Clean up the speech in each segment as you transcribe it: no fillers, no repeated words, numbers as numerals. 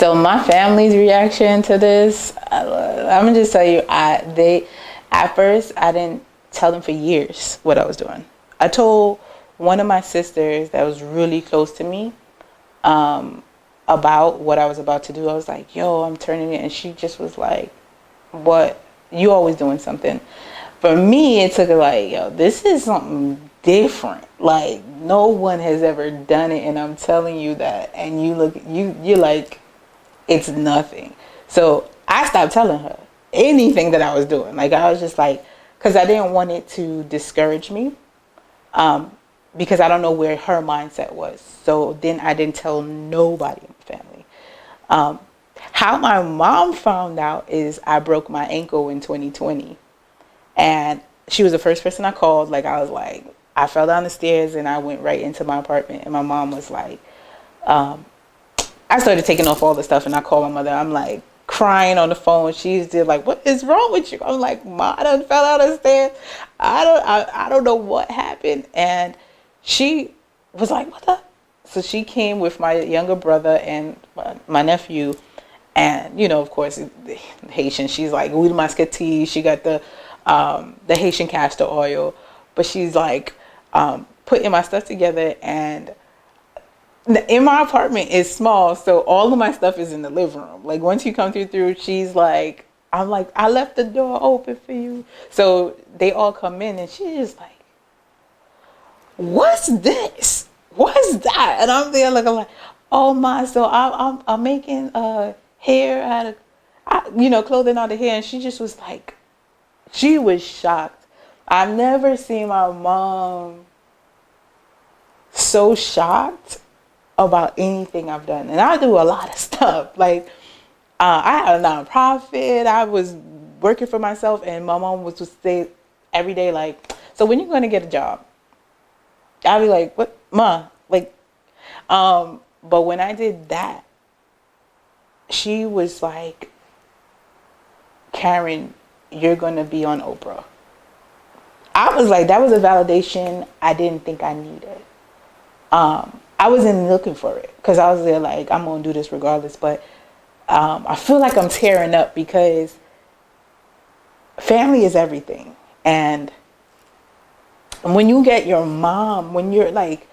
So my family's reaction to this, I'm gonna just tell you, at first I didn't tell them for years what I was doing. I told one of my sisters that was really close to me about what I was about to do. I was like, "Yo, I'm turning it," and she just was like, "What? You always doing something?" For me, it took like, "Yo, this is something different. Like no one has ever done it, and I'm telling you that." And you're like, it's nothing. So I stopped telling her anything that I was doing. Like I was just like, because I didn't want it to discourage me, because I don't know where her mindset was. So then I didn't tell nobody in my family. How my mom found out is I broke my ankle in 2020, and she was the first person I called. Like I was like, I fell down the stairs and I went right into my apartment, and my mom was like, I started taking off all the stuff, and I called my mother. I'm like crying on the phone. She's just like, "What is wrong with you?" I'm like, "Ma, I done fell out the stairs. I don't know what happened." And she was like, "What the?" So she came with my younger brother and my nephew, and of course, Haitian. She's like, "Huile masqueti." She got the Haitian castor oil, but she's like putting my stuff together. And in my apartment is small, so all of my stuff is in the living room. Like once you come through, she's like, I'm like, "I left the door open for you." So they all come in, and she's just like, "What's this? What's that?" And I'm there looking like, "Oh my!" So I'm making hair out of, clothing out of hair, and she just was like, she was shocked. I've never seen my mom so shocked about anything I've done. And I do a lot of stuff. Like I had a nonprofit. I was working for myself, and my mom was just say every day like, "So when you going to get a job?" I'd be like, "What, Ma?" Like, but when I did that, she was like, "Karyne, you're going to be on Oprah." I was like, that was a validation I didn't think I needed. I wasn't looking for it because I was there like, I'm going to do this regardless. But I feel like I'm tearing up because family is everything. And when you get your mom, when you're like,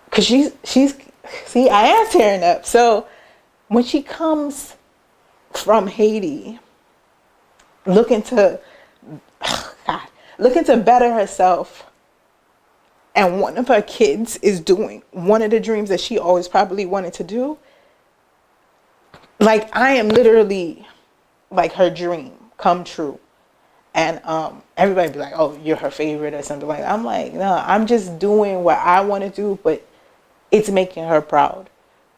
because see, I am tearing up. So when she comes from Haiti, looking to, God, looking to better herself, and one of her kids is doing one of the dreams that she always probably wanted to do, like I am literally like her dream come true. And everybody be like, "Oh, you're her favorite," or something like that. I'm like, no, I'm just doing what I want to do, but it's making her proud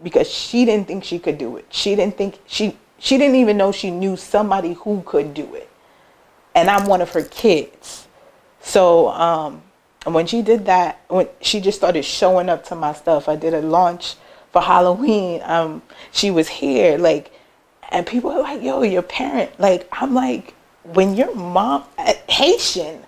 because she didn't think she could do it. She didn't think she didn't even know she knew somebody who could do it. And I'm one of her kids. So when she did that, when she just started showing up to my stuff, I did a launch for Halloween. She was here, like, and people are like, "Yo, your parent," like, I'm like, when your mom, Haitian,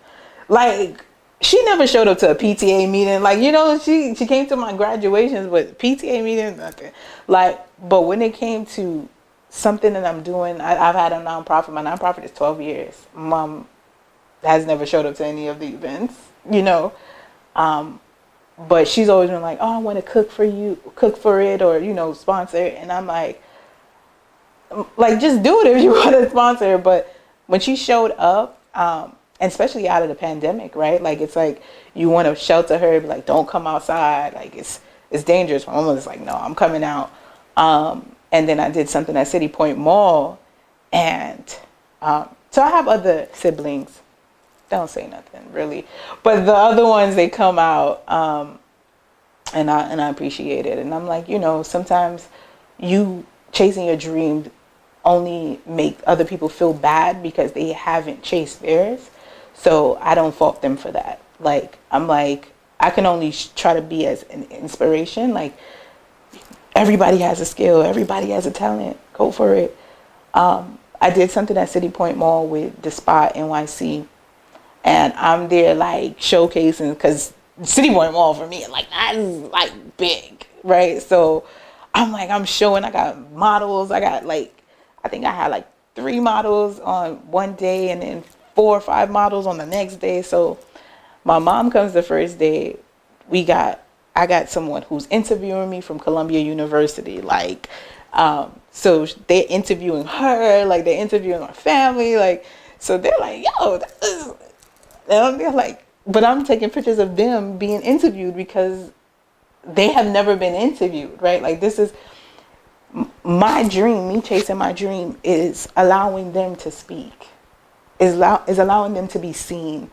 like, she never showed up to a PTA meeting. Like, she came to my graduations, but PTA meeting, nothing. Like, but when it came to something that I'm doing, I've had a nonprofit. My nonprofit is 12 years. Mom has never showed up to any of the events, but she's always been like, "Oh, I want to cook for you, cook for it, or, sponsor it." And I'm like, just do it if you want to sponsor it. But when she showed up, and especially out of the pandemic, right? Like, it's like you want to shelter her, be like, "Don't come outside. Like, it's dangerous." My mom was like, "No, I'm coming out." And then I did something at City Point Mall, and so I have other siblings. Don't say nothing, really. But the other ones, they come out, and I appreciate it. And I'm like, sometimes you chasing your dream only make other people feel bad because they haven't chased theirs. So I don't fault them for that. Like, I'm like, I can only try to be as an inspiration. Like, everybody has a skill. Everybody has a talent. Go for it. I did something at City Point Mall with the Spot NYC. And I'm there, like, showcasing, because City Point Mall for me, like, that is, like, big, right? So I'm showing, I got models. I got like, I think I had like 3 models on one day and then 4 or 5 models on the next day. So my mom comes the first day. I got someone who's interviewing me from Columbia University. Like, so they're interviewing her, like they're interviewing our family. Like, so they're like, yo, this is, and they're like, but I'm taking pictures of them being interviewed because they have never been interviewed, right? Like, this is my dream. Me chasing my dream is allowing them to speak, is allowing them to be seen.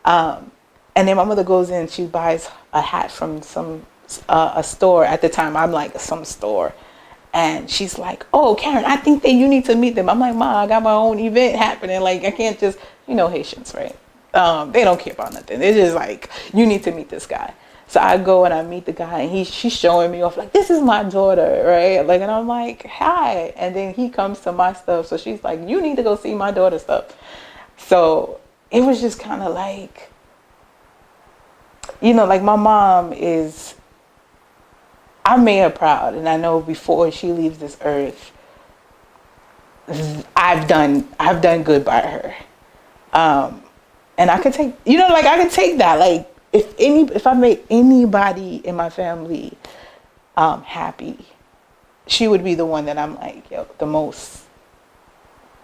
And then my mother goes in, she buys a hat from a store. At the time, I'm like, some store. And she's like, oh, Karyne, I think that you need to meet them. I'm like, Ma, I got my own event happening. Like, I can't just, Haitians, right? They don't care about nothing. They're just like, you need to meet this guy. So I go and I meet the guy, and she's showing me off, like, this is my daughter, right? Like, and I'm like, hi. And then he comes to my stuff. So she's like, you need to go see my daughter's stuff. So it was just kind of like, like my mom is, I made her proud. And I know before she leaves this earth, I've done good by her. And I could take, I could take that. Like, if I made anybody in my family happy, she would be the one that I'm like, the most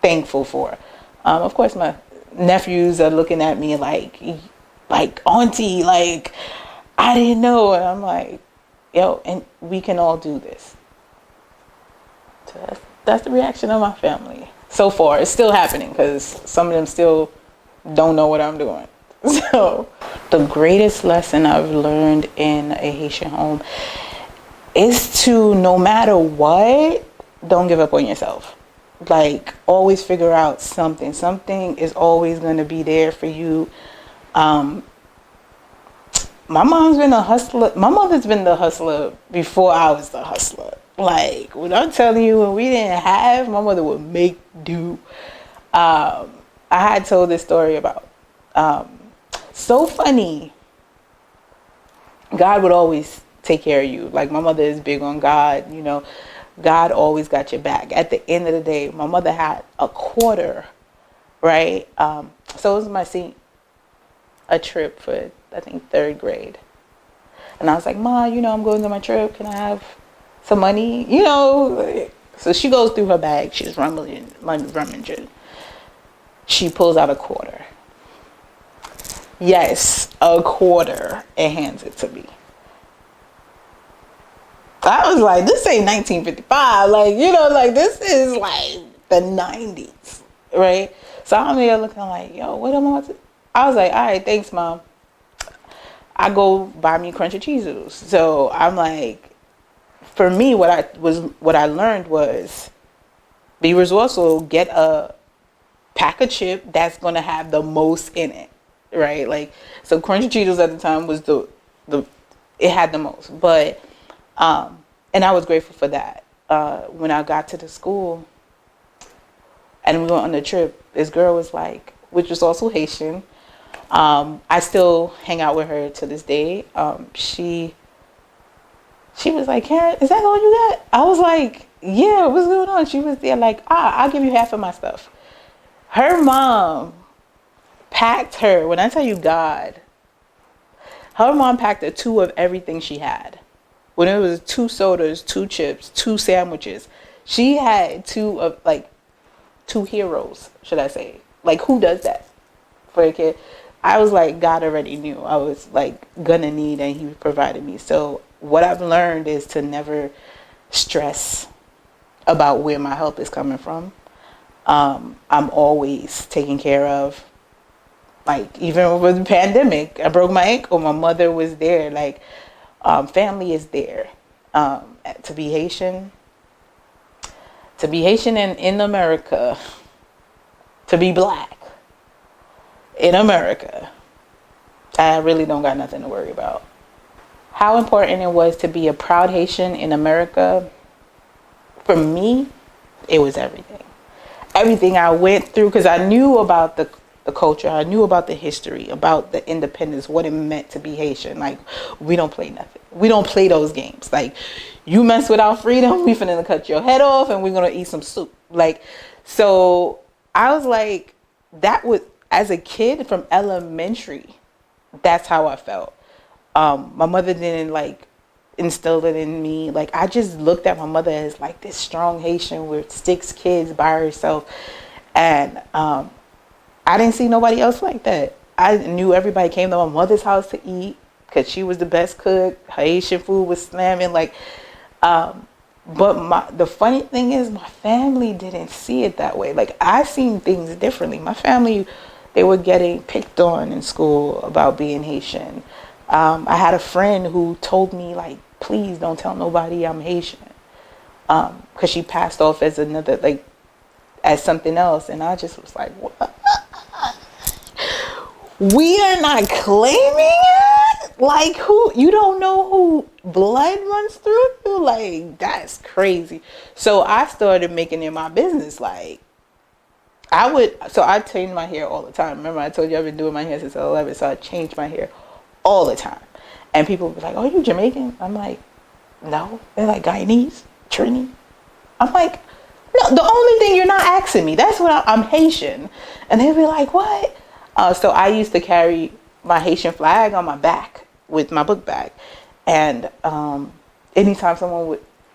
thankful for. Of course, my nephews are looking at me like auntie, like, I didn't know. And I'm like, and we can all do this. So that's the reaction of my family. So far, it's still happening because some of them still don't know what I'm doing. So the greatest lesson I've learned in a Haitian home is to, no matter what, don't give up on yourself. Like, always figure out something. Something is always going to be there for you. My mom's been a hustler. My mother's been the hustler before I was the hustler. Like, when I'm telling you, when we didn't have, my mother would make do. I had told this story about, so funny, God would always take care of you. Like, my mother is big on God, God always got your back. At the end of the day, my mother had a quarter, right? So it was a trip for, I think, 3rd grade. And I was like, Ma, I'm going to my trip. Can I have some money? So she goes through her bag. She's rummaging. She pulls out a quarter. Yes, a quarter, and hands it to me. I was like, this ain't 1955. Like, this is like the 90s, right? So I'm there looking like, what am I to? I was like, all right, thanks, Mom. I go buy me crunchy Cheetos. So I'm like, for me, what I learned was be resourceful. Get a pack of chip that's gonna have the most in it, right? Like, so crunchy Cheetos at the time was it had the most, but and I was grateful for that. When I got to the school and we went on the trip, this girl was like, which was also Haitian. I still hang out with her to this day. She was like, Karyne, is that all you got? I was like, yeah, what's going on? She was there like, I'll give you half of my stuff. Her mom packed her, when I tell you God, her mom packed her 2 of everything she had. When it was 2 sodas, 2 chips, 2 sandwiches, she had 2 of, like, 2 heroes, should I say. Like, who does that for a kid? I was like, God already knew I was like gonna need, and he provided me. So what I've learned is to never stress about where my help is coming from. I'm always taken care of. Like, even with the pandemic, I broke my ankle, my mother was there. Like, family is there. To be Haitian in America, to be Black in America, I really don't got nothing to worry about. How important it was to be a proud Haitian in America, for me, it was everything. Everything I went through, because I knew about the culture. I knew about the history, about the independence, what it meant to be Haitian. Like, we don't play nothing. We don't play those games. Like, you mess with our freedom, we finna cut your head off and we're gonna eat some soup. Like, so I was like, that was, as a kid from elementary, that's how I felt. My mother didn't like instill it in me. Like, I just looked at my mother as like this strong Haitian with 6 kids by herself. And I didn't see nobody else like that. I knew everybody came to my mother's house to eat because she was the best cook. Her Haitian food was slamming. Like, but the funny thing is, my family didn't see it that way. Like, I seen things differently. My family, they were getting picked on in school about being Haitian. I had a friend who told me, like, please don't tell nobody I'm Haitian, because she passed off as another, like, as something else. And I just was like, what? We are not claiming it? Like, who? You don't know who blood runs through you? Like, that's crazy. So I started making it my business. Like, I change my hair all the time. Remember, I told you I've been doing my hair since I was 11, so I change my hair all the time. And people be like, oh, you Jamaican? I'm like, no. They're like, Guyanese? Trini? I'm like, no, the only thing you're not asking me, that's what I'm Haitian. And they'd be like, what? So I used to carry my Haitian flag on my back with my book bag. And anytime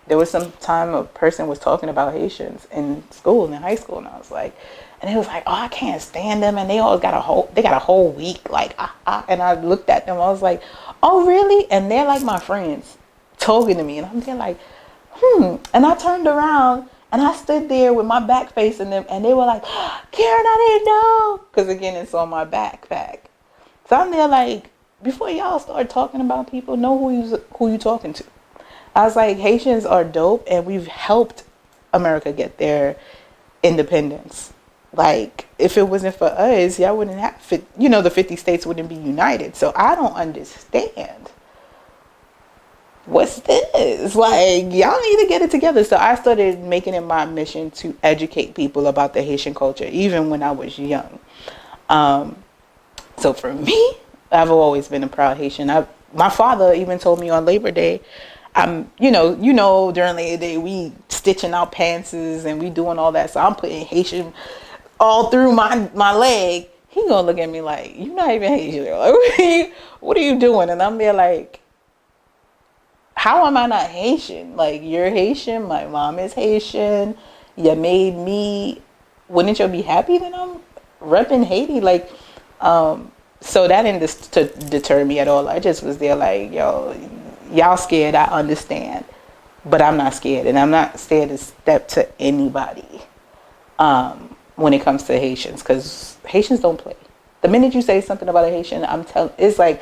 there was some time a person was talking about Haitians in school, in high school, and I was like, and it was like, oh, I can't stand them, and they always got a whole week, like, and I looked at them, I was like, oh, really? And they're like my friends talking to me, and I'm there like, and I turned around, and I stood there with my back facing them, and they were like, Karyne, I didn't know, because again, it's on my backpack. So I'm there like, before y'all start talking about people, know who you talking to. I was like, Haitians are dope, and we've helped America get their independence. Like, if it wasn't for us, y'all wouldn't have, the 50 states wouldn't be united. So I don't understand. What's this? Like, y'all need to get it together. So I started making it my mission to educate people about the Haitian culture, even when I was young. So for me, I've always been a proud Haitian. My father even told me on Labor Day, during Labor Day, we stitching our pantses and we doing all that. So I'm putting Haitian all through my leg. He gonna look at me like, you're not even Haitian. Like, what are you doing? And I'm there like, how am I not Haitian? Like, you're Haitian, my mom is Haitian, you made me, wouldn't you be happy that I'm repping Haiti? Like, so that didn't deter me at all. I just was there like, yo, y'all scared, I understand, but I'm not scared, and I'm not scared to step to anybody when it comes to Haitians, because Haitians don't play. The minute you say something about a Haitian, it's like,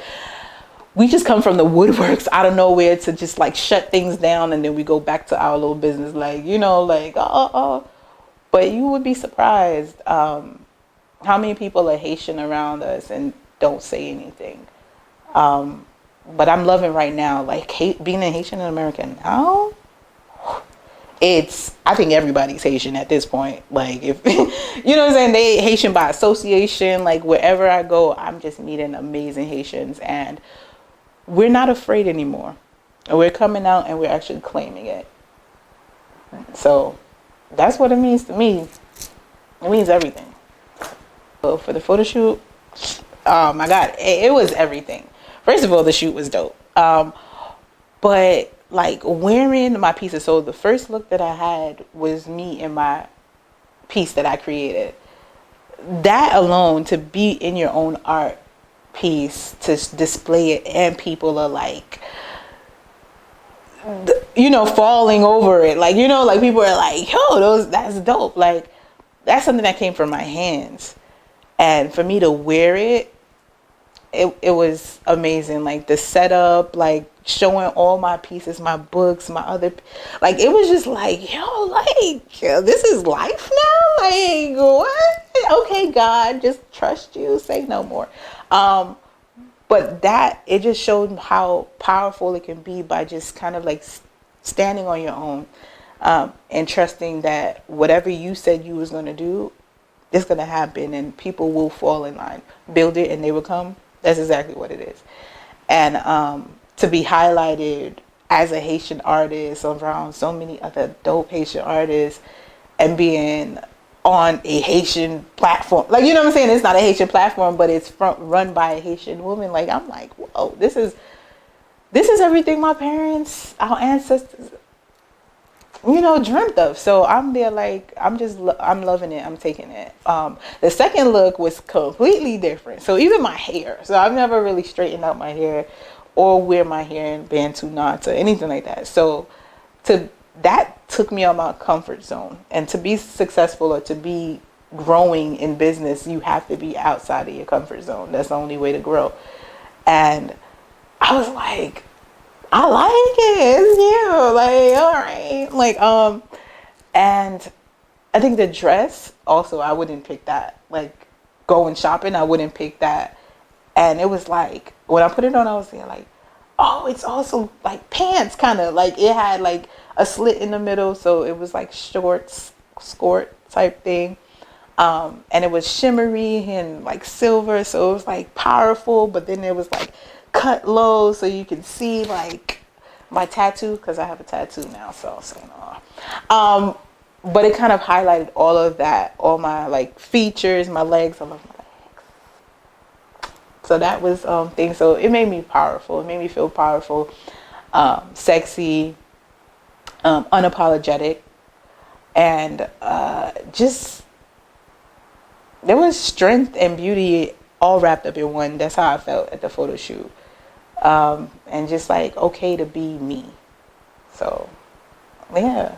we just come from the woodworks out of nowhere to just like shut things down, and then we go back to our little business, like, but you would be surprised how many people are Haitian around us and don't say anything. But I'm loving right now, like, being a Haitian American now, I think everybody's Haitian at this point. Like, if you know what I'm saying, they Haitian by association. Like, wherever I go, I'm just meeting amazing Haitians, and we're not afraid anymore. We're coming out and we're actually claiming it. So that's what it means to me. It means everything. So for the photo shoot, oh my God, it was everything. First of all, the shoot was dope. But like, wearing my pieces. So the first look that I had was me in my piece that I created. That alone, to be in your own art piece, to display it, and people are like, falling over it, like, like, people are like, yo, that's dope. Like, that's something that came from my hands, and for me to wear it, it was amazing. Like, the setup, like, showing all my pieces, my books, my other, like, it was just like, yo, like, this is life now. Like, what? Okay, God, just trust you, say no more. But it just showed how powerful it can be by just kind of like standing on your own, and trusting that whatever you said you was going to do, it's going to happen and people will fall in line. Build it and they will come. That's exactly what it is. And to be highlighted as a Haitian artist around so many other dope Haitian artists and being on a Haitian platform, like, you know what I'm saying? It's not a Haitian platform, but it's run by a Haitian woman. Like, I'm like, whoa, this is everything my parents, our ancestors, you know, dreamt of. So I'm there, like, I'm loving it. I'm taking it. The second look was completely different. So even my hair. So I've never really straightened out my hair or wear my hair in bantu knots or anything like that. So that took me out of my comfort zone. And to be successful or to be growing in business, you have to be outside of your comfort zone. That's the only way to grow. And I was like, I like it. It's cute. Like, all right. Like, and I think the dress also, I wouldn't pick that. Like, going shopping, I wouldn't pick that. And it was like, when I put it on, I was there like, oh, it's also like pants, kind of. Like, it had like a slit in the middle. So it was like shorts, skirt type thing. And it was shimmery and like silver. So it was like powerful. But then it was like cut low so you can see like my tattoo, because I have a tattoo now, so but it kind of highlighted all of that, all my like features, my legs. I love my legs. So that was thing. So it made me powerful. It made me feel powerful, sexy, unapologetic, and just there was strength and beauty all wrapped up in one. That's how I felt at the photo shoot. And just like, okay to be me. So, yeah.